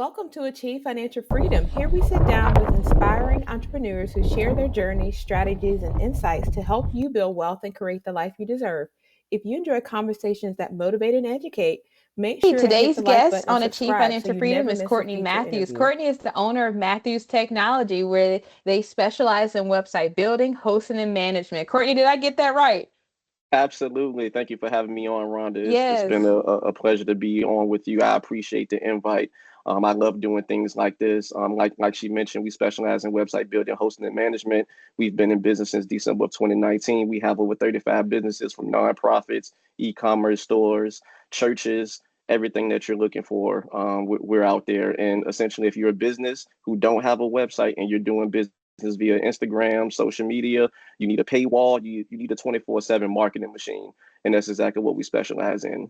Welcome to Achieve Financial Freedom. Here we sit down with inspiring entrepreneurs who share their journeys, strategies, and insights to help you build wealth and create the life you deserve. If you enjoy conversations that motivate and educate, make Hey, sure to hit today's the like guest button and on Achieve subscribe so Financial you Freedom never is miss a Courtney feature Matthews. interview. Courtney is the owner of Matthews Technology, where they specialize in website building, hosting, and management. Courtney, did I get that right? Absolutely. Thank you for having me on, Rhonda. It's been Yes. a pleasure to be on with you. I appreciate the invite. I love doing things like this. Like she mentioned, we specialize in website building, hosting, and management. We've been in business since December of 2019. We have over 35 businesses from nonprofits, e-commerce stores, churches, everything that you're looking for. We're out there. And essentially, if you're a business who don't have a website and you're doing business via Instagram, social media, you need a paywall, you need a 24/7 marketing machine. And that's exactly what we specialize in.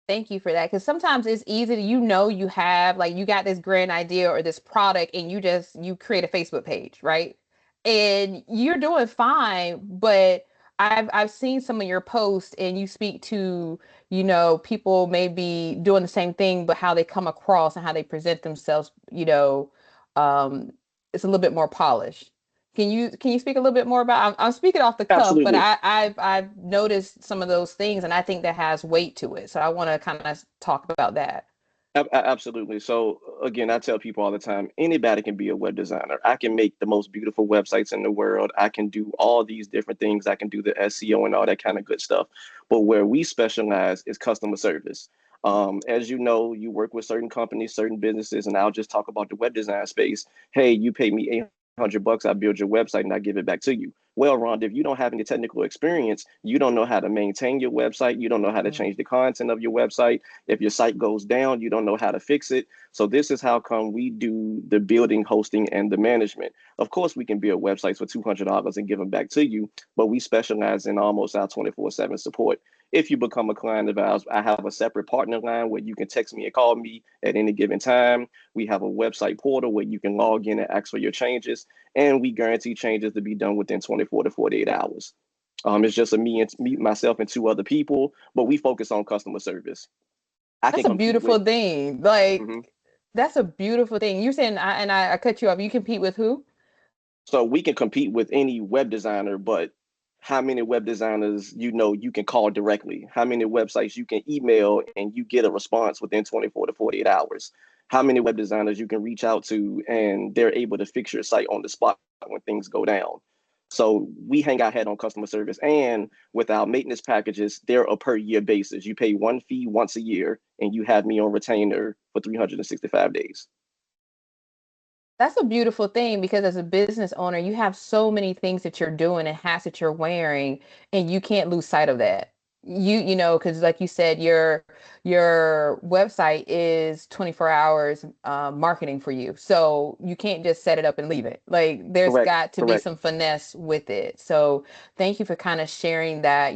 Thank you for that. Because sometimes it's easy to, you have like you got this grand idea or this product and you create a Facebook page, right? And you're doing fine, but I've seen some of your posts and you speak to, people may be doing the same thing, but how they come across and how they present themselves, um, it's a little bit more polished. Can you speak a little bit more about? I'm speaking off the cuff, but Absolutely. I've noticed some of those things, and I think that has weight to it. So I want to kind of talk about that. Absolutely. So again, I tell people all the time, anybody can be a web designer. I can make the most beautiful websites in the world. I can do all these different things. I can do the SEO and all that kind of good stuff. But where we specialize is customer service. As you know, you work with certain companies, certain businesses, and I'll just talk about the web design space. Hey, you pay me $800, I build your website and I give it back to you. Well, Rhonda, if you don't have any technical experience, you don't know how to maintain your website. You don't know how to Mm. change the content of your website. If your site goes down, you don't know how to fix it. So this is how come we do the building, hosting, and the management. Of course, we can build websites for $200 and give them back to you, but we specialize in almost our 24/7 support. If you become a client of ours, I have a separate partner line where you can text me and call me at any given time. We have a website portal where you can log in and ask for your changes, and we guarantee changes to be done within 24 to 48 hours. It's just a me, myself, and two other people, but we focus on customer service. I That's can a compete with. beautiful thing. Mhm. That's a beautiful thing. You're saying, I cut you off. You compete with who? So we can compete with any web designer, but how many web designers you can call directly? How many websites you can email and you get a response within 24 to 48 hours? How many web designers you can reach out to and they're able to fix your site on the spot when things go down? So we hang our head on customer service, and with our maintenance packages, they're a per year basis. You pay one fee once a year and you have me on retainer for 365 days. That's a beautiful thing because as a business owner, you have so many things that you're doing and hats that you're wearing, and you can't lose sight of that. Because like you said, your website is 24 hours marketing for you. So you can't just set it up and leave it. Like there's Correct. got to be Correct. some finesse with it. So thank you for kind of sharing that,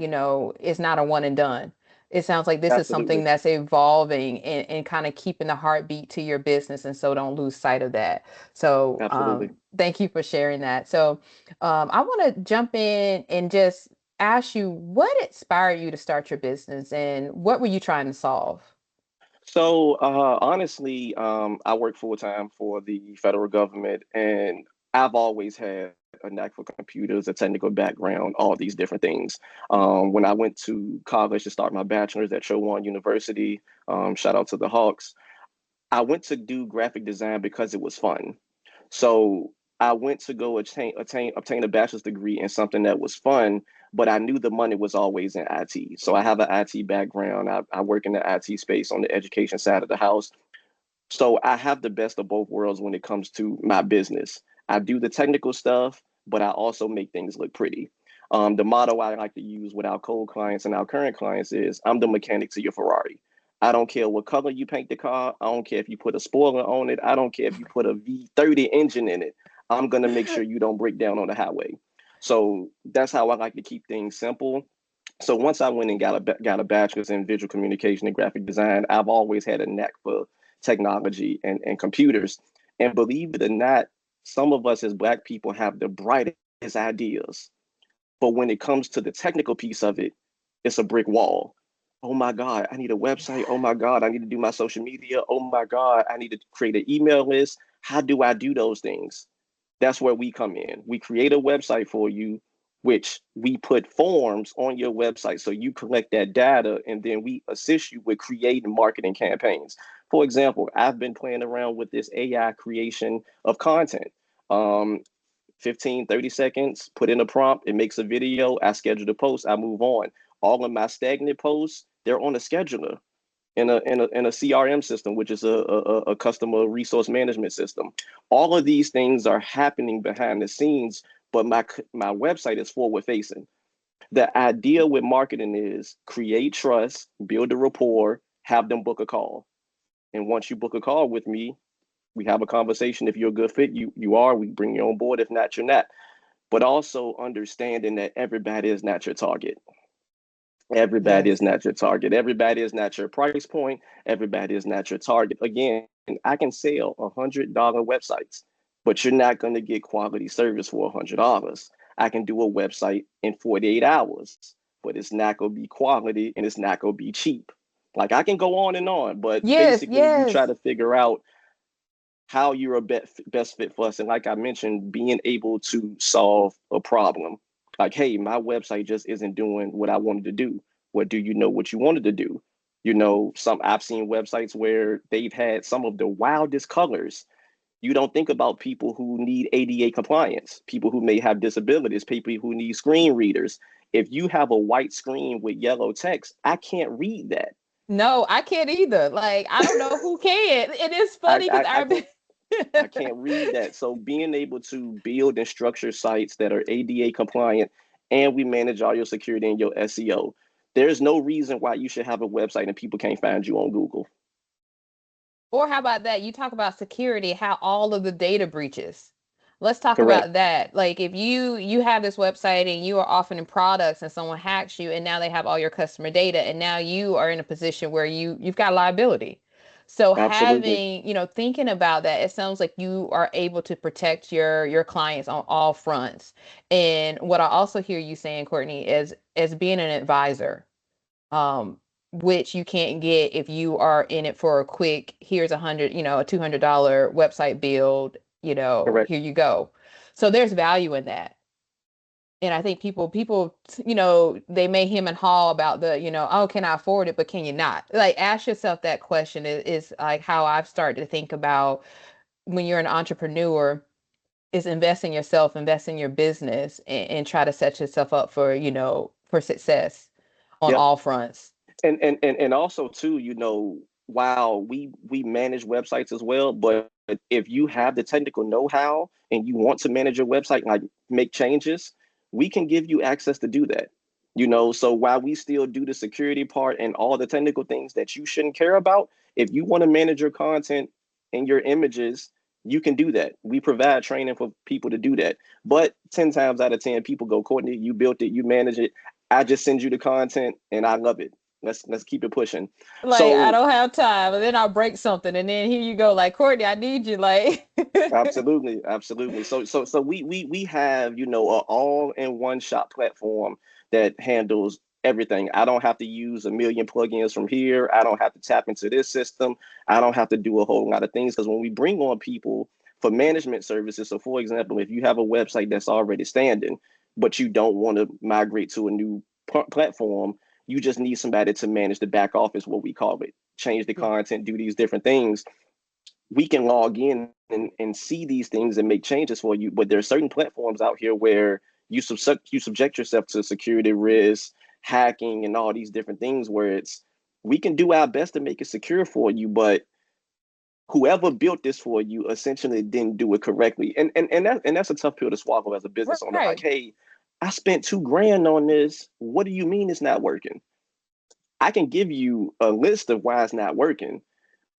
it's not a one and done. It sounds like this is something Absolutely. that's evolving and kind of keeping the heartbeat to your business. And so don't lose sight of that. So Absolutely. thank you for sharing that. So I want to jump in and just ask you what inspired you to start your business and what were you trying to solve? So honestly, I work full time for the federal government, and I've always had a knack for computers, a technical background, all these different things. When I went to college to start my bachelor's at Chowan University, shout out to the Hawks, I went to do graphic design because it was fun. So I went to go obtain a bachelor's degree in something that was fun, but I knew the money was always in IT. So I have an IT background. I work in the IT space on the education side of the house. So I have the best of both worlds when it comes to my business. I do the technical stuff, but I also make things look pretty. The motto I like to use with our cold clients and our current clients is I'm the mechanic to your Ferrari. I don't care what color you paint the car. I don't care if you put a spoiler on it. I don't care if you put a V30 engine in it. I'm going to make sure you don't break down on the highway. So that's how I like to keep things simple. So once I went and got a bachelor's in visual communication and graphic design, I've always had a knack for technology and computers. And believe it or not, some of us as Black people have the brightest ideas. But when it comes to the technical piece of it, it's a brick wall. oh my God, I need a website. Oh my God, I need to do my social media. Oh my God, I need to create an email list. How do I do those things? That's where we come in. We create a website for you, which we put forms on your website. So you collect that data and then we assist you with creating marketing campaigns. For example, I've been playing around with this AI creation of content. Um, 15, 30 seconds, put in a prompt, it makes a video, I schedule the post, I move on. All of my stagnant posts, they're on a scheduler in a CRM system, which is a customer resource management system. All of these things are happening behind the scenes, but my website is forward facing. The idea with marketing is create trust, build a rapport, have them book a call. And once you book a call with me, we have a conversation. If you're a good fit, you are. We bring you on board. If not, you're not. But also understanding that everybody is not your target. Everybody is Yes. not your target. Everybody is not your price point. Everybody is not your target. Again, I can sell $100 websites, but you're not going to get quality service for $100. I can do a website in 48 hours, but it's not going to be quality and it's not going to be cheap. Like I can go on, but Yes, basically you try yes. to figure out how you're a best fit for us. And like I mentioned, being able to solve a problem. Like, hey, my website just isn't doing what I wanted to do. What do you know what you wanted to do? You know, some I've seen websites where they've had some of the wildest colors. You don't think about people who need ADA compliance, people who may have disabilities, people who need screen readers. If you have a white screen with yellow text, I can't read that. No, I can't either. Like, I don't know who can. It is I, funny because I, I can't I can't read that. So being able to build and structure sites that are ADA compliant and we manage all your security and your SEO, there's no reason why you should have a website and people can't find you on Google. Or how about that? You talk about security, how all of the data breaches. Let's talk Correct. about that. Like if you have this website and you are offering products and someone hacks you and now they have all your customer data and now you are in a position where you've got liability. So Absolutely. having, thinking about that, it sounds like you are able to protect your clients on all fronts. And what I also hear you saying, Courtney, is as being an advisor, um, which you can't get if you are in it for a quick, here's a $200 website build, Correct. here you go. So there's value in that. And I think people, they may hem and haw about oh, can I afford it? But can you not? Like, ask yourself that question is like how I've started to think about when you're an entrepreneur is invest in yourself, invest in your business and try to set yourself up for success on Yep. all fronts. And also too, while we manage websites as well, but if you have the technical know-how and you want to manage your website, like make changes, we can give you access to do that. So while we still do the security part and all the technical things that you shouldn't care about, if you want to manage your content and your images, you can do that. We provide training for people to do that. But 10 times out of 10, people go, Courtney, you built it, you manage it. I just send you the content and I love it. Let's keep it pushing. Like, I So don't have time, and then I'll break something, and then here you go, like, Courtney, I need you, like. absolutely, absolutely. So we have a all in one shop platform that handles everything. I don't have to use a million plugins from here. I don't have to tap into this system. I don't have to do a whole lot of things because when we bring on people for management services, so for example, if you have a website that's already standing, but you don't want to migrate to a new platform, you just need somebody to manage the back office, what we call it, change the Yeah. content, do these different things. We can log in and see these things and make changes for you. But there are certain platforms out here where you subject yourself to security risks, hacking, and all these different things where we can do our best to make it secure for you, but whoever built this for you essentially didn't do it correctly. And that's a tough pill to swallow as a business owner. Like, Right. hey, I spent 2 grand on this. What do you mean it's not working? I can give you a list of why it's not working,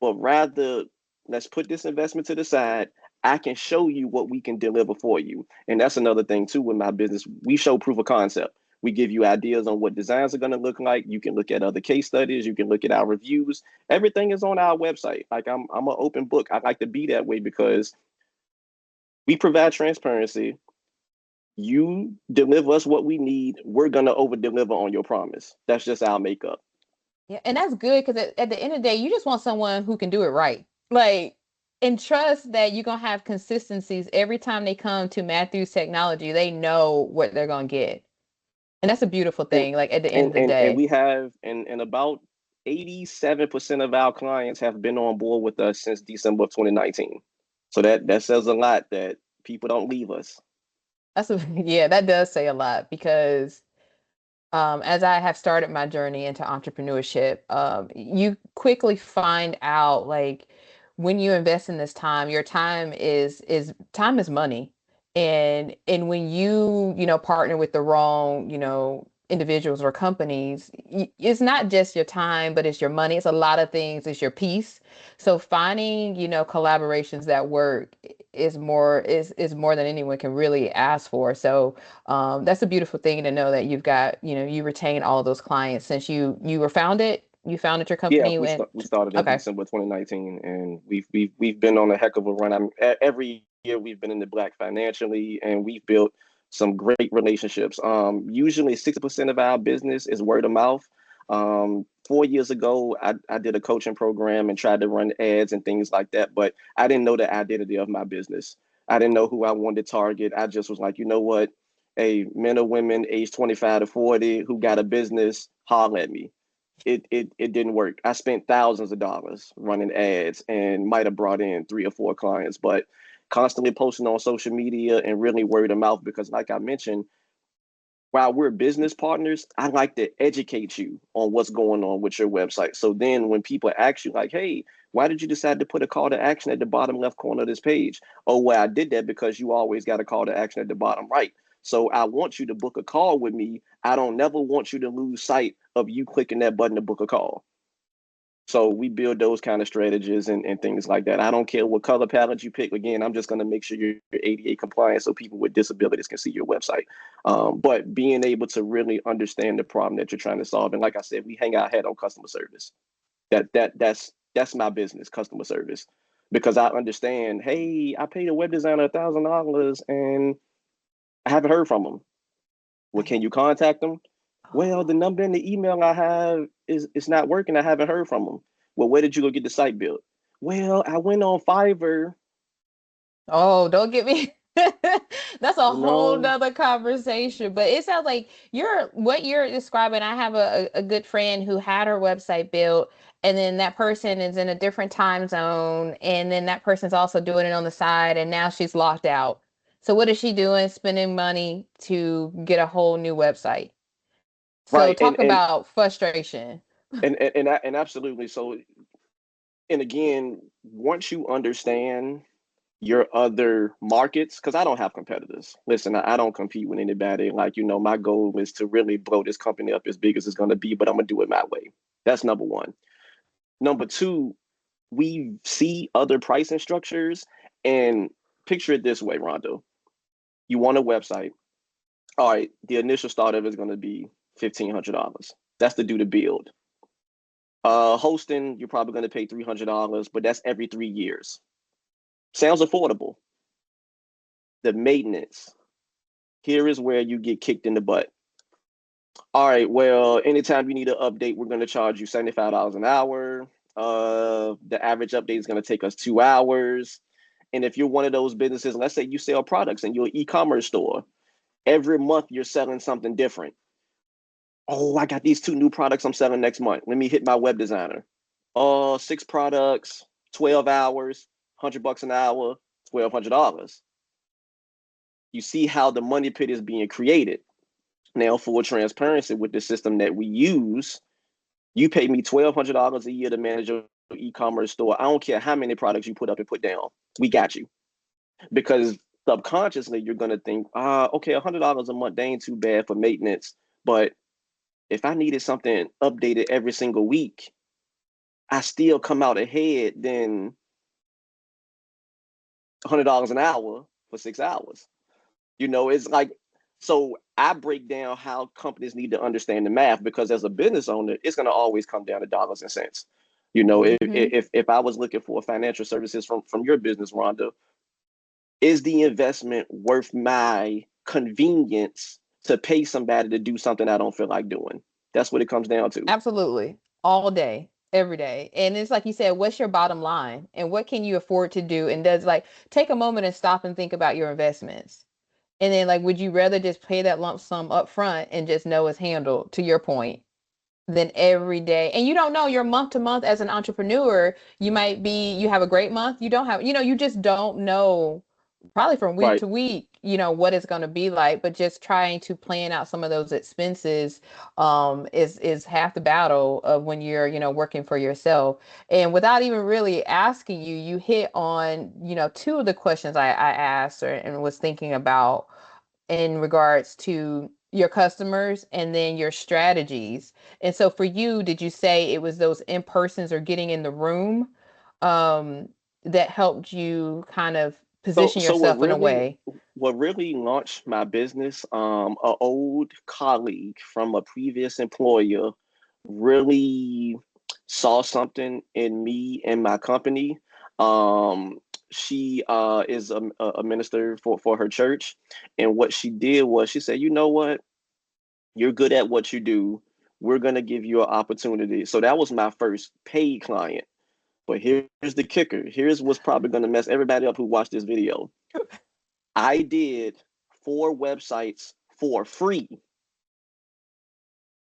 but rather let's put this investment to the side. I can show you what we can deliver for you. And that's another thing too with my business. We show proof of concept. We give you ideas on what designs are going to look like. You can look at other case studies. You can look at our reviews. Everything is on our website. Like I'm an open book. I like to be that way because we provide transparency. You deliver us what we need. We're going to over deliver on your promise. That's just our makeup. Yeah, and that's good because at the end of the day, you just want someone who can do it right. Like, and trust that you're gonna have consistencies every time they come to Matthew's technology. They know what they're gonna get, and that's a beautiful And thing. Like at the end of and the and, and day, we have and about 87% of our clients have been on board with us since December of 2019. So that says a lot that people don't leave us. that's a yeah, that does say a lot because as I have started my journey into entrepreneurship, you quickly find out like when you invest in this time, your time is time is money, and when you know partner with the wrong individuals or companies, it's not just your time, but it's your money. It's a lot of things. It's your peace. So finding collaborations that work is more than anyone can really ask for. So that's a beautiful thing to know that you've got, you retain all of those clients since you were founded. You founded your Yeah, company when, we started in okay. December 2019, and we've been on a heck of a run. Every year we've been in the black financially, and we've built some great relationships. Usually 60% of our business is word of mouth. 4 years ago, I did a coaching program and tried to run ads and things like that, but I didn't know the identity of my business. I didn't know who I wanted to target. I just was like, you know what? Hey, men or women age 25 to 40 who got a business, holler at me. It didn't work. I spent thousands of dollars running ads and might have brought in 3 or 4 clients, but constantly posting on social media and really word of mouth because, like I mentioned, while we're business partners, I like to educate you on what's going on with your website. So then when people ask you, like, hey, why did you decide to put a call to action at the bottom left corner of this page? Oh, well, I did that because you always got a call to action at the bottom right. So I want you to book a call with me. I don't never want you to lose sight of you clicking that button to book a call. So we build those kind of strategies and things like that. I don't care what color palette you pick. Again, I'm just going to make sure you're ADA compliant so people with disabilities can see your website. But being able to really understand the problem that you're trying to solve, and like I said, we hang our head on customer service. That's my business, customer service, because I understand. Hey, I paid a web designer $1,000 and I haven't heard from them. Well, Right. can you contact them? Well, the Oh, number in the email I have is it's not working. I haven't heard from them. Well, where did you go get the site built? Well, I went on Fiverr. oh, don't get me. That's a You whole know, nother conversation. But it sounds like what you're describing. I have a good friend who had her website built, and then that person is in a different time zone, and then that person's also doing it on the side, and now she's locked out. So what is she doing? Spending money to get a whole new website. So right? talk about frustration. And absolutely. So, and again, once you understand your other markets, because I don't have competitors. Listen, I don't compete with anybody. Like, my goal is to really blow this company up as big as it's going to be, but I'm going to do it my way. That's number one. Number two, we see other pricing structures and picture it this way, Rhonda. You want a website. All right, the initial startup is going to be $1,500. That's to do the build. Hosting, you're probably going to pay $300, but that's every 3 years. Sounds affordable. The maintenance, here is where you get kicked in the butt. All right, well, anytime you need an update, we're going to charge you $75 an hour. The average update is going to take us 2 hours. And if you're one of those businesses, let's say you sell products and you're an e-commerce store, every month you're selling something different. Oh, I got these 2 new products I'm selling next month. Let me hit my web designer. 6 products, 12 hours, $100 an hour, $1,200. You see how the money pit is being created. Now, for transparency with the system that we use, you pay me $1,200 a year to manage your e-commerce store. I don't care how many products you put up and put down. We got you. Because subconsciously, you're going to think, okay, $100 a month, they ain't too bad for maintenance. But if I needed something updated every single week, I still come out ahead than $100 an hour for 6 hours. It's like, so I break down how companies need to understand the math because as a business owner, it's going to always come down to dollars and cents. Mm-hmm. If I was looking for financial services from your business, Rhonda, is the investment worth my convenience to pay somebody to do something I don't feel like doing? That's what it comes down to. Absolutely. all day, every day. And it's like you said, what's your bottom line and what can you afford to do? And does like take a moment and stop and think about your investments. And then like, would you rather just pay that lump sum up front and just know it's handled, to your point, than every day? And you don't know your month to month as an entrepreneur. You might be, you have a great month. You don't have, you just don't know probably from week Right. to week, what it's going to be like, but just trying to plan out some of those expenses is half the battle of when you're, working for yourself. And without even really asking you, you hit on, two of the questions I asked and was thinking about in regards to your customers and then your strategies. And so for you, did you say it was those in persons or getting in the room um, that helped you kind of So position so yourself in a way? what really launched my business, a old colleague from a previous employer really saw something in me and my company. Um, she is a minister for her church, and what she did was she said, "You know what? You're good at what you do. We're gonna give you an opportunity." So that was my first paid client. But here's the kicker. Here's what's probably gonna mess everybody up who watched this video. I did 4 websites for free.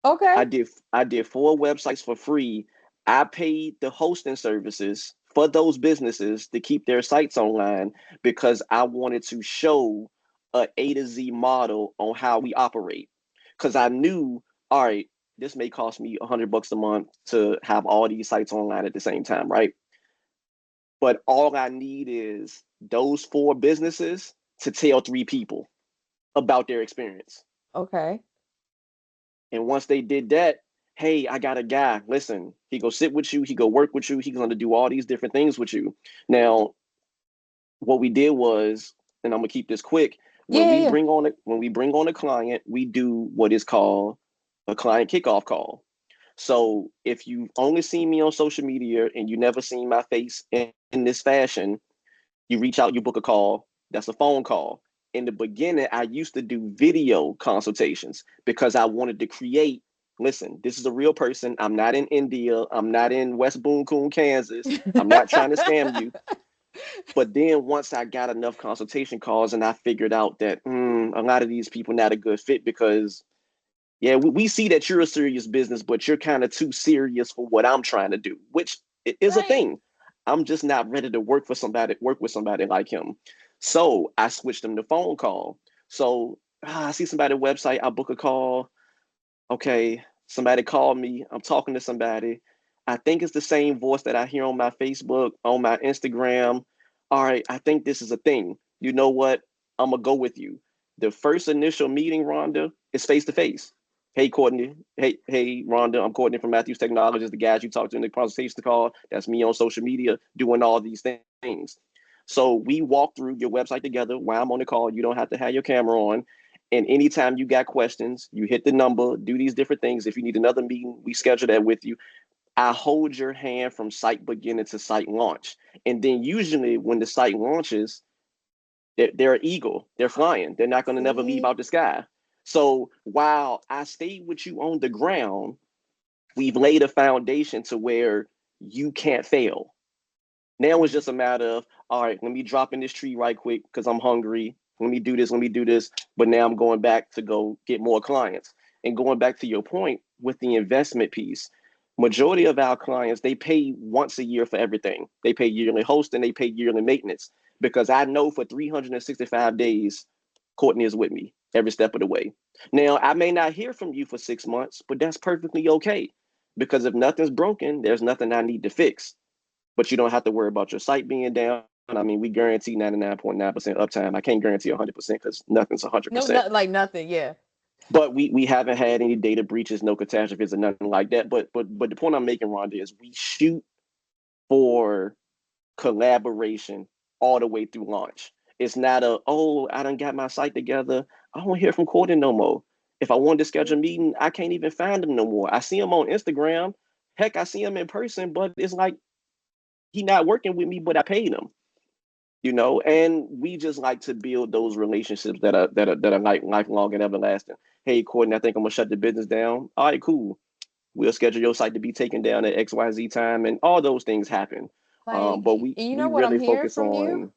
I Okay. did I did 4 websites for free. I paid the hosting services for those businesses to keep their sites online because I wanted to show a to Z model on how we operate. Because I knew, all right, this may cost me $100 a month to have all these sites online at the same time, right? But all I need is those 4 businesses to tell 3 people about their experience. Okay. And once they did that, hey, I got a guy. Listen, he go sit with you. He go work with you. He's going to do all these different things with you. Now, what we did was, and I'm gonna keep this quick. Yeah, yeah, yeah. When we bring on a client, we do what is called a client kickoff call. So if you've only seen me on social media and you never seen my face in this fashion, you reach out, you book a call. That's a phone call. In the beginning, I used to do video consultations because I wanted to create. Listen, this is a real person. I'm not in India. I'm not in West Boone Coon, Kansas. I'm not trying to scam you. But then once I got enough consultation calls and I figured out that a lot of these people not a good fit because yeah, we see that you're a serious business, but you're kind of too serious for what I'm trying to do, which is a Right. thing. I'm just not ready to work with somebody like him. So I switched them to phone call. So I see somebody website, I book a call. Okay, somebody called me. I'm talking to somebody. I think it's the same voice that I hear on my Facebook, on my Instagram. All right, I think this is a thing. You know what? I'm gonna go with you. The first initial meeting, Rhonda, is face to face. Hey, Courtney. Hey, Rhonda. I'm Courtney from Matthews Technologies. The guys you talked to in the consultation call. That's me on social media doing all these things. So we walk through your website together while I'm on the call. You don't have to have your camera on. And anytime you got questions, you hit the number, do these different things. If you need another meeting, we schedule that with you. I hold your hand from site beginning to site launch. And then usually when the site launches, they're an eagle. They're flying. They're not going to never leave See? out the sky. So while I stayed with you on the ground, we've laid a foundation to where you can't fail. Now it's just a matter of, all right, let me drop in this tree right quick because I'm hungry. Let me do this. Let me do this. But now I'm going back to go get more clients. And going back to your point with the investment piece, majority of our clients, they pay once a year for everything. They pay yearly hosting, they pay yearly maintenance. Because I know for 365 days, Courtney is with me every step of the way. Now, I may not hear from you for 6 months, but that's perfectly okay. Because if nothing's broken, there's nothing I need to fix, but you don't have to worry about your site being down. I mean, we guarantee 99.9% uptime. I can't guarantee 100% because nothing's No, 100%. not like nothing. Yeah. But we haven't had any data breaches, no catastrophes, or nothing like that. But the point I'm making, Rhonda, is we shoot for collaboration all the way through launch. It's not a, oh, I done got my site together. I don't hear from Courtney no more. If I wanted to schedule a meeting, I can't even find him no more. I see him on Instagram. Heck, I see him in person, but it's like he not working with me, but I paid him. And we just like to build those relationships that are like lifelong and everlasting. Hey, Courtney, I think I'm gonna shut the business down. All right, cool. We'll schedule your site to be taken down at XYZ time, and all those things happen. Like, But and you we know what I'm really hearing focus from you? on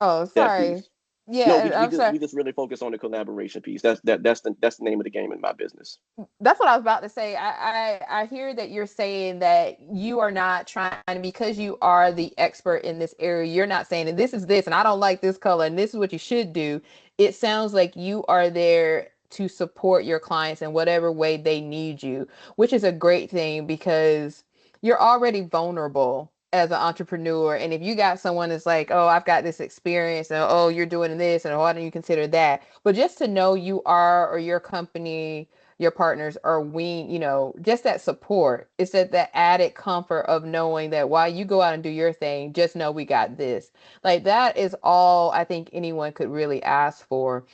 Oh, that sorry. piece. No, Yeah, I'm sorry. we just really focus on the collaboration piece. That's the name of the game in my business. That's what I was about to say. I hear that you're saying that you are not trying, because you are the expert in this area. You're not saying that this is this and I don't like this color and this is what you should do. It sounds like you are there to support your clients in whatever way they need you, which is a great thing because you're already vulnerable as an entrepreneur. And if you got someone that's like, oh, I've got this experience and oh, you're doing this and why don't you consider that? But just to know you are, or your company, your partners are just that support. It's that added comfort of knowing that while you go out and do your thing, just know we got this. Like that is all I think anyone could really ask for.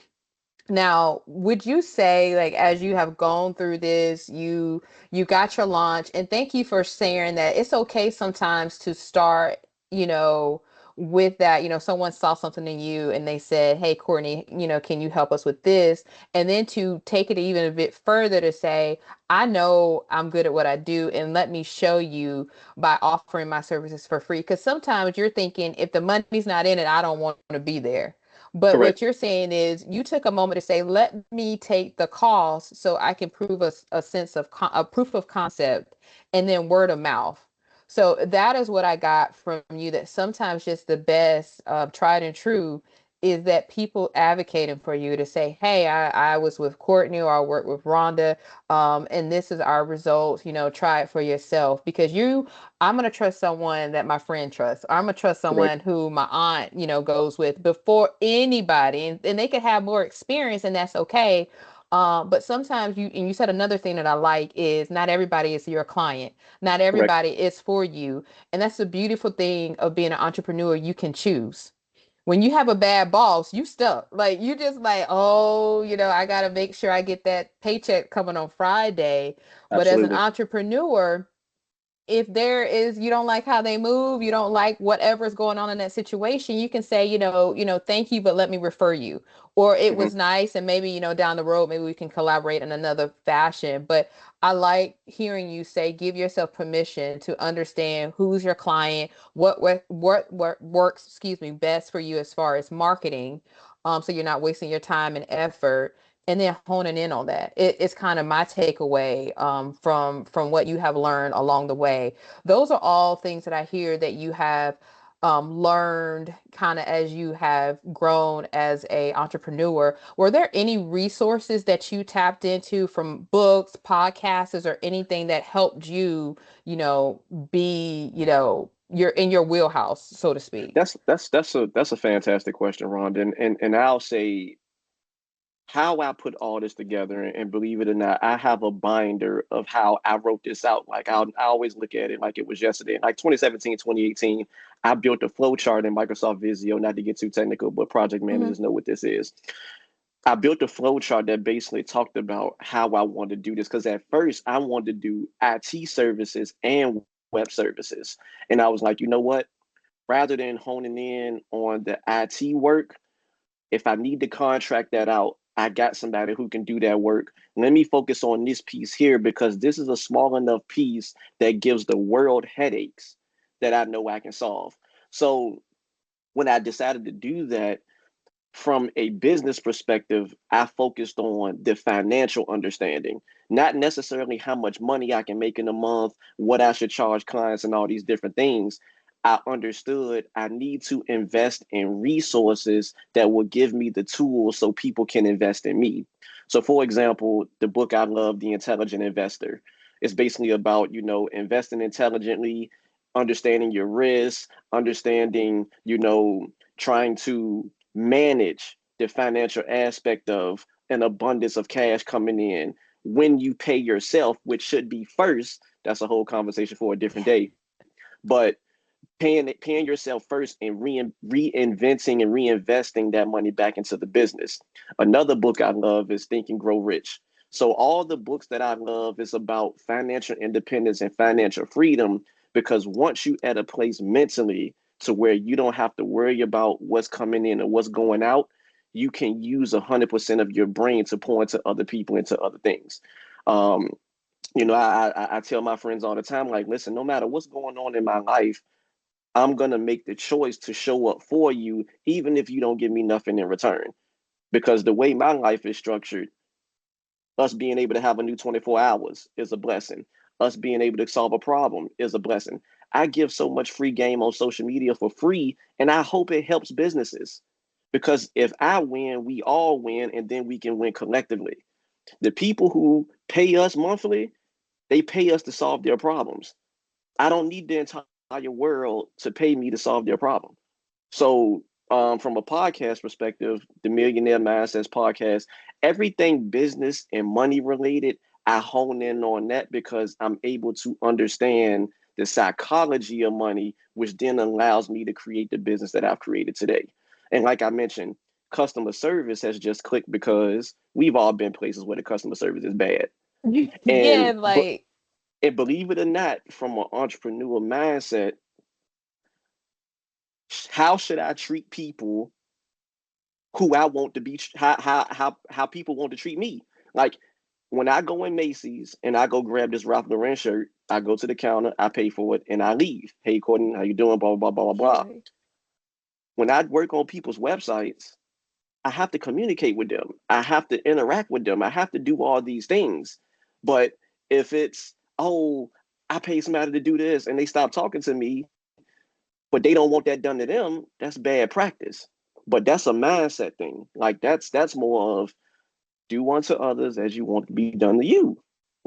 Now, would you say, like, as you have gone through this, you got your launch, and thank you for sharing that it's okay sometimes to start, you know, with that, someone saw something in you and they said, "Hey, Courtney, can you help us with this?" And then to take it even a bit further to say, "I know I'm good at what I do, and let me show you by offering my services for free." Because sometimes you're thinking, if the money's not in it, I don't want to be there. But what Correct. you're saying is you took a moment to say, let me take the cost so I can prove a sense of a proof of concept, and then word of mouth. So that is what I got from you, that sometimes just the best tried and true is that people advocating for you to say, hey, I was with Courtney or I worked with Rhonda, and this is our results, try it for yourself, because I'm going to trust someone that my friend trusts. I'm going to trust Correct. someone who my aunt, goes with before anybody. And they could have more experience, and that's okay. But sometimes you said another thing that I like is not everybody is your client. Not Correct. everybody is for you. And that's the beautiful thing of being an entrepreneur. You can choose. When you have a bad boss, you stuck. Like you just like, oh, I got to make sure I get that paycheck coming on Friday. But as an Absolutely. entrepreneur, if there is, you don't like how they move, you don't like whatever's going on in that situation, you can say, thank you, but let me refer you. Or it Hmm. was nice, and maybe, down the road, maybe we can collaborate in another fashion. But I like hearing you say, give yourself permission to understand who's your client, what works, excuse me, best for you as far as marketing. So you're not wasting your time and effort, and then honing in on that. It's kind of my takeaway from what you have learned along the way. Those are all things that I hear that you have learned kind of as you have grown as a entrepreneur. Were there any resources that you tapped into, from books, podcasts, or anything that helped you, be, you're in your wheelhouse, so to speak? That's a fantastic question, Rhonda. And I'll say how I put all this together, and believe it or not, I have a binder of how I wrote this out. Like I always look at it like it was yesterday. Like 2017, 2018, I built a flow chart in Microsoft Visio, not to get too technical, but project Mm-hmm. managers know what this is. I built a flow chart that basically talked about how I wanted to do this. Because at first I wanted to do IT services and web services. And I was like, you know what? Rather than honing in on the IT work, if I need to contract that out, I got somebody who can do that work. Let me focus on this piece here, because this is a small enough piece that gives the world headaches that I know I can solve. So when I decided to do that, from a business perspective, I focused on the financial understanding, not necessarily how much money I can make in a month, what I should charge clients, and all these different things. I understood I need to invest in resources that will give me the tools so people can invest in me. So, for example, the book I love, The Intelligent Investor, is basically about, investing intelligently, understanding your risks, understanding, trying to manage the financial aspect of an abundance of cash coming in when you pay yourself, which should be first. That's a whole conversation for a different day. But paying yourself first and reinventing and reinvesting that money back into the business. Another book I love is Think and Grow Rich. So all the books that I love is about financial independence and financial freedom, because once you at a place mentally to where you don't have to worry about what's coming in and what's going out, you can use 100% of your brain to pour into other people, into other things. Um, I tell my friends all the time, like, listen, no matter what's going on in my life, I'm gonna make the choice to show up for you, even if you don't give me nothing in return. Because the way my life is structured, us being able to have a new 24 hours is a blessing. Us being able to solve a problem is a blessing. I give so much free game on social media for free, and I hope it helps businesses. Because if I win, we all win, and then we can win collectively. The people who pay us monthly, they pay us to solve their problems. I don't need the entire world to pay me to solve their problem. So, from a podcast perspective, the Millionaire Mindsets podcast, everything business and money related, I hone in on that because I'm able to understand the psychology of money, which then allows me to create the business that I've created today. And like I mentioned, customer service has just clicked because we've all been places where the customer service is bad. Yeah, And but like and believe it or not, from an entrepreneurial mindset, how should I treat people who I want to be, how people want to treat me. Like when I go in Macy's and I go grab this Ralph Lauren shirt, I go to the counter, I pay for it, and I leave. Hey, Courtney, how you doing? Blah blah blah blah blah. right. When I work on people's websites, I have to communicate with them. I have to interact with them. I have to do all these things. But if it's, oh, I pay somebody to do this and they stop talking to me, but they don't want that done to them, that's bad practice. But that's a mindset thing. Like that's more of do unto others as you want to be done to you.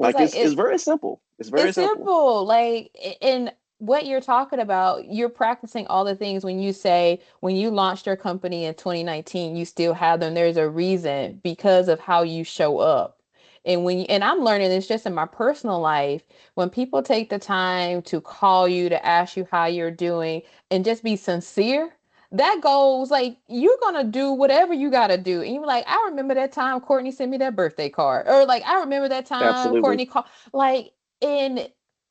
It's Like like it's very simple. It's very it's simple. simple. Like, in what you're talking about, you're practicing all the things when you say, when you launched your company in 2019, you still have them. There's a reason because of how you show up. And I'm learning this just in my personal life, when people take the time to call you, to ask you how you're doing, and just be sincere, that goes like you're gonna do whatever you gotta do. And you're like, I remember that time Courtney sent me that birthday card. Or like, I remember that time Absolutely. Courtney called, like, and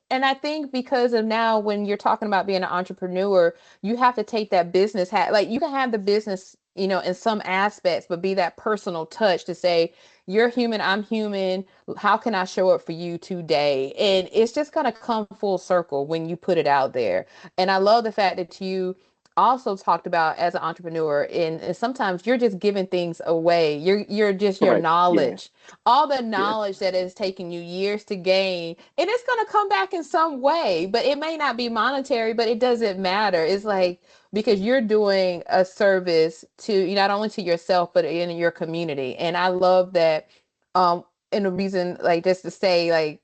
and I think because of now, when you're talking about being an entrepreneur, you have to take that business hat. Like, you can have the business, in some aspects, but be that personal touch to say, you're human, I'm human. How can I show up for you today? And it's just going to come full circle when you put it out there. And I love the fact that you also talked about, as an entrepreneur, and sometimes you're just giving things away. You're just your Correct. Yeah. knowledge, all the Yeah. knowledge that has taken you years to gain, and it's going to come back in some way, but it may not be monetary, but it doesn't matter. It's like, because you're doing a service to, not only to yourself, but in your community. And I love that. And the reason, like, just to say, like,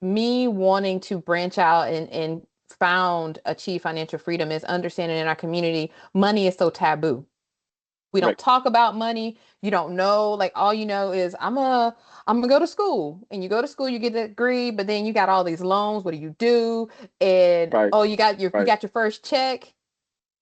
me wanting to branch out and found Achieve Financial Freedom is understanding, in our community, money is so taboo. We don't Correct. talk about money. You don't know, like, all you know is, I'm gonna go to school. And you go to school, you get a degree, but then you got all these loans. What do you do? And, Right. oh, you Right. got your first check,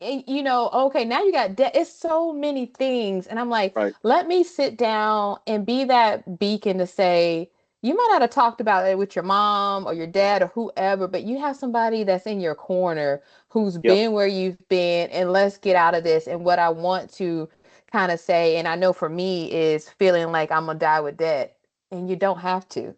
and, okay, now you got debt. It's so many things. And I'm like, Right. let me sit down and be that beacon to say, you might not have talked about it with your mom or your dad or whoever, but you have somebody that's in your corner who's Yep. been where you've been, and let's get out of this. And what I want to kind of say, and I know for me, is feeling like I'm gonna die with debt. And you don't have to.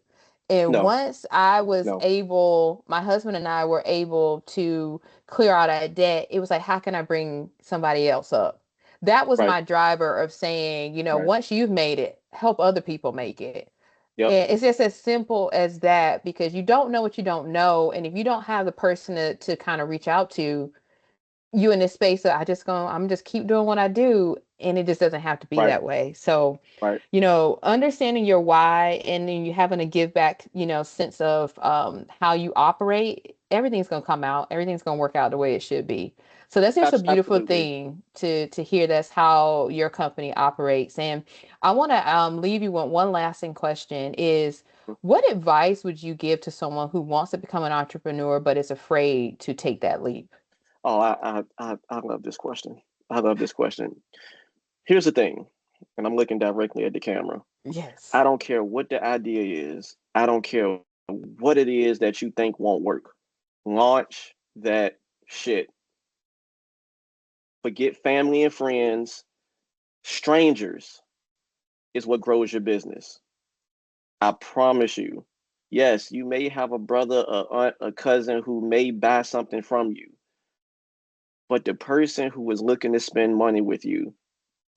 And No. once I was No. able, my husband and I were able to clear out a debt, it was like, how can I bring somebody else up? That was Right. my driver of saying, Right. once you've made it, help other people make it. Yep. And it's just as simple as that, because you don't know what you don't know. And if you don't have the person to kind of reach out to, you in this space that I'm just keep doing what I do, and it just doesn't have to be Right. that way. So, Right. understanding your why, and then you having a give back, sense of how you operate, everything's gonna come out, everything's gonna work out the way it should be. So that's just a beautiful Absolutely. thing to hear. That's how your company operates. And I want to leave you with one lasting question: is, what advice would you give to someone who wants to become an entrepreneur but is afraid to take that leap? Oh, I love this question. I love this question. Here's the thing, and I'm looking directly at the camera. Yes. I don't care what the idea is. I don't care what it is that you think won't work. Launch that shit. Forget family and friends. Strangers is what grows your business. I promise you. Yes, you may have a brother, a aunt, a cousin who may buy something from you, but the person who is looking to spend money with you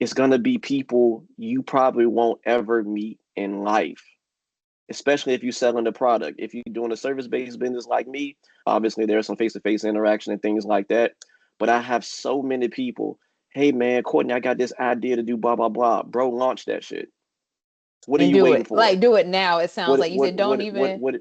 is going to be people you probably won't ever meet in life, especially if you're selling the product. If you're doing a service-based business like me, obviously there's some face-to-face interaction and things like that. But I have so many people, hey man, Courtney, I got this idea to do blah blah blah. Bro, launch that shit. What are And you do waiting it. for? Like do it now. It sounds What like you what said don't what what even what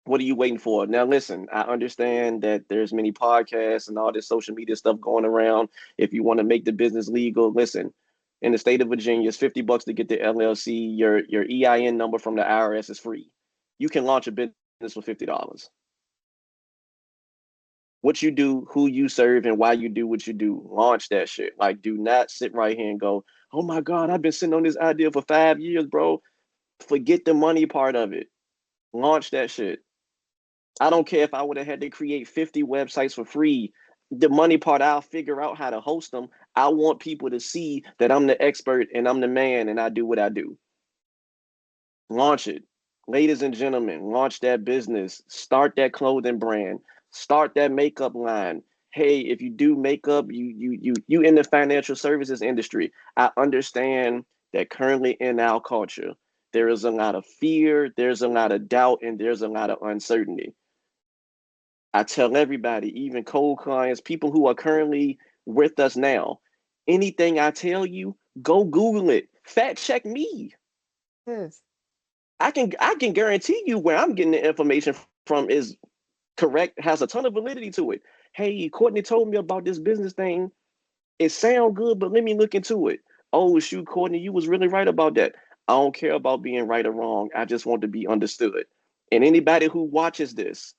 what are you waiting for? Now, listen, I understand that there's many podcasts and all this social media stuff going around. If you want to make the business legal, listen, in the state of Virginia, it's $50 to get the LLC. Your EIN number from the IRS is free. You can launch a business for $50. What you do, who you serve, and why you do what you do. Launch that shit. Like, do not sit right here and go, oh my God, I've been sitting on this idea for 5 years, bro. Forget the money part of it. Launch that shit. I don't care if I would have had to create 50 websites for free. The money part, I'll figure out how to host them. I want people to see that I'm the expert and I'm the man and I do what I do. Launch it. Ladies and gentlemen, launch that business. Start that clothing brand. Start that makeup line. Hey, if you do makeup, you in the financial services industry. I understand that currently in our culture, there is a lot of fear, there's a lot of doubt, and there's a lot of uncertainty. I tell everybody, even cold clients, people who are currently with us now, anything I tell you, go Google it. Fact check me. yes. I can guarantee you where I'm getting the information from is correct, has a ton of validity to it. Hey, Courtney told me about this business thing. It sound good, but let me look into it. Oh shoot, Courtney, you was really right about that. I don't care about being right or wrong. I just want to be understood. And anybody who watches this,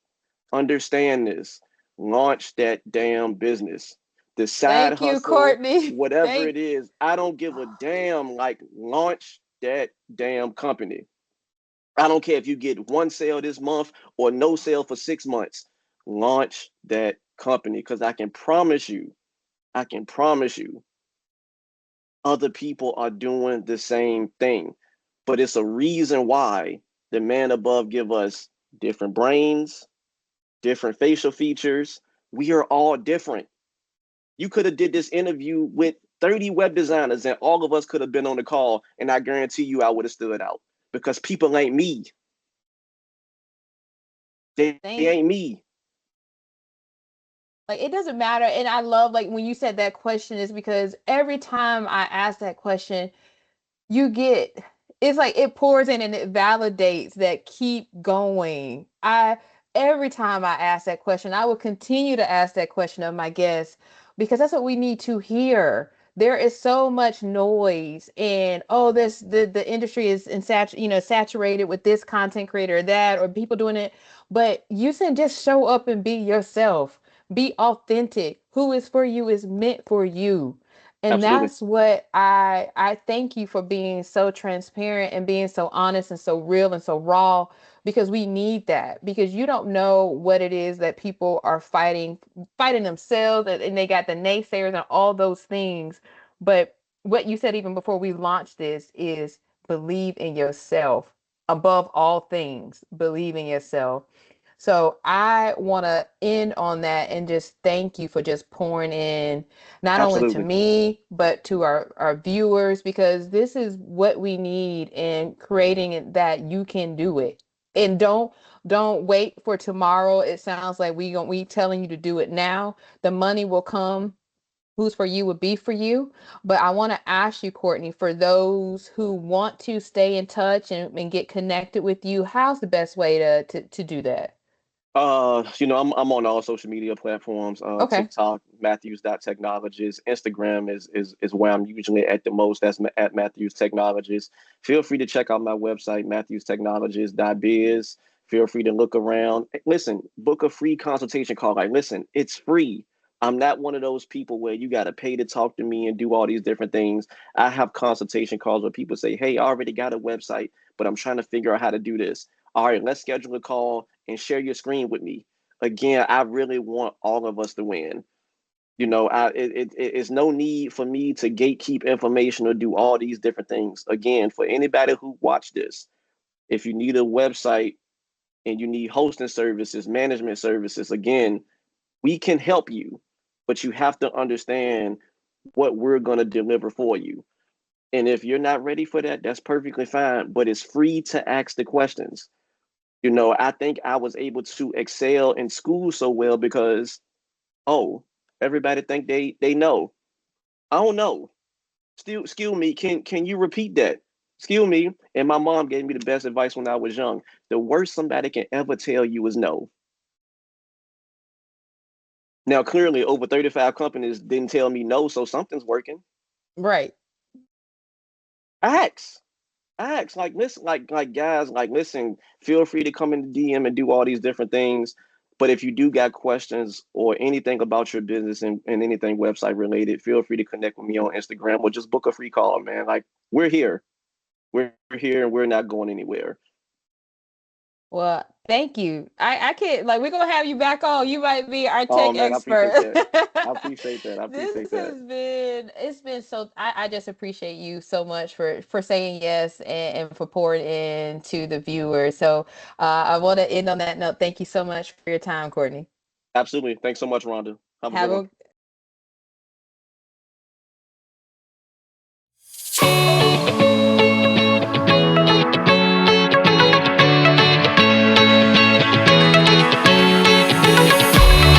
understand this. Launch that damn business. The side Thank you, hustle, Courtney. whatever Thank it is, I don't give a damn. Like, launch that damn company. I don't care if you get one sale this month or no sale for 6 months. Launch that company because I can promise you, other people are doing the same thing. But it's a reason why the man above give us different brains, different facial features. We are all different. You could have did this interview with 30 web designers and all of us could have been on the call and I guarantee you I would have stood out because people ain't me. They thank ain't me. like it doesn't matter. And I love like when you said that question is because every time I ask that question, you get it's like it pours in and it validates that keep going. I every time I ask that question, I will continue to ask that question of my guests because that's what we need to hear. There is so much noise and oh this the industry is saturated with this content creator or that or people doing it, but you can just show up and be yourself. Be authentic. Who is for you is meant for you. And Absolutely. that's what I thank you for being so transparent and being so honest and so real and so raw because we need that because you don't know what it is that people are fighting themselves and they got the naysayers and all those things. But what you said even before we launched this is believe in yourself above all things. Believe in yourself. So I want to end on that and just thank you for just pouring in not only to Absolutely. me, but to our viewers, because this is what we need in creating it that you can do it. And don't wait for tomorrow. It sounds like we telling you to do it now. The money will come. Who's for you would be for you. But I want to ask you, Courtney, for those who want to stay in touch and get connected with you, how's the best way to do that? I'm on all social media platforms. Okay. TikTok, Matthews.technologies. Instagram is where I'm usually at the most. That's at Matthews Technologies. Feel free to check out my website, MatthewsTechnologies.biz. Feel free to look around. Listen, book a free consultation call. Like, listen, it's free. I'm not one of those people where you got to pay to talk to me and do all these different things. I have consultation calls where people say, hey, I already got a website, but I'm trying to figure out how to do this. All right, let's schedule a call and share your screen with me. Again, I really want all of us to win. It's no need for me to gatekeep information or do all these different things. Again, for anybody who watched this, if you need a website, and you need hosting services, management services, again, we can help you, but you have to understand what we're going to deliver for you. And if you're not ready for that, that's perfectly fine, but it's free to ask the questions. I think I was able to excel in school so well because, oh, everybody think they know. I don't know. Still, excuse me, can you repeat that? Excuse me. And my mom gave me the best advice when I was young. The worst somebody can ever tell you is no. Now, clearly, over 35 companies didn't tell me no, so something's working. Right. Ask. Ask. Like, listen, like guys, like, listen, feel free to come in the DM and do all these different things. But if you do got questions or anything about your business and anything website related, feel free to connect with me on Instagram or just book a free call, man. Like, we're here. We're here and we're not going anywhere. Well, thank you. I can't, like, we're gonna have you back on. You might be our Oh tech man, I appreciate expert. that. I appreciate that. I appreciate This that. has been, it's been so, I just appreciate you so much for saying yes, and for pouring into the viewers. So I want to end on that note. Thank you so much for your time, Courtney. Absolutely. Thanks so much, Rhonda. Have a good Have one. a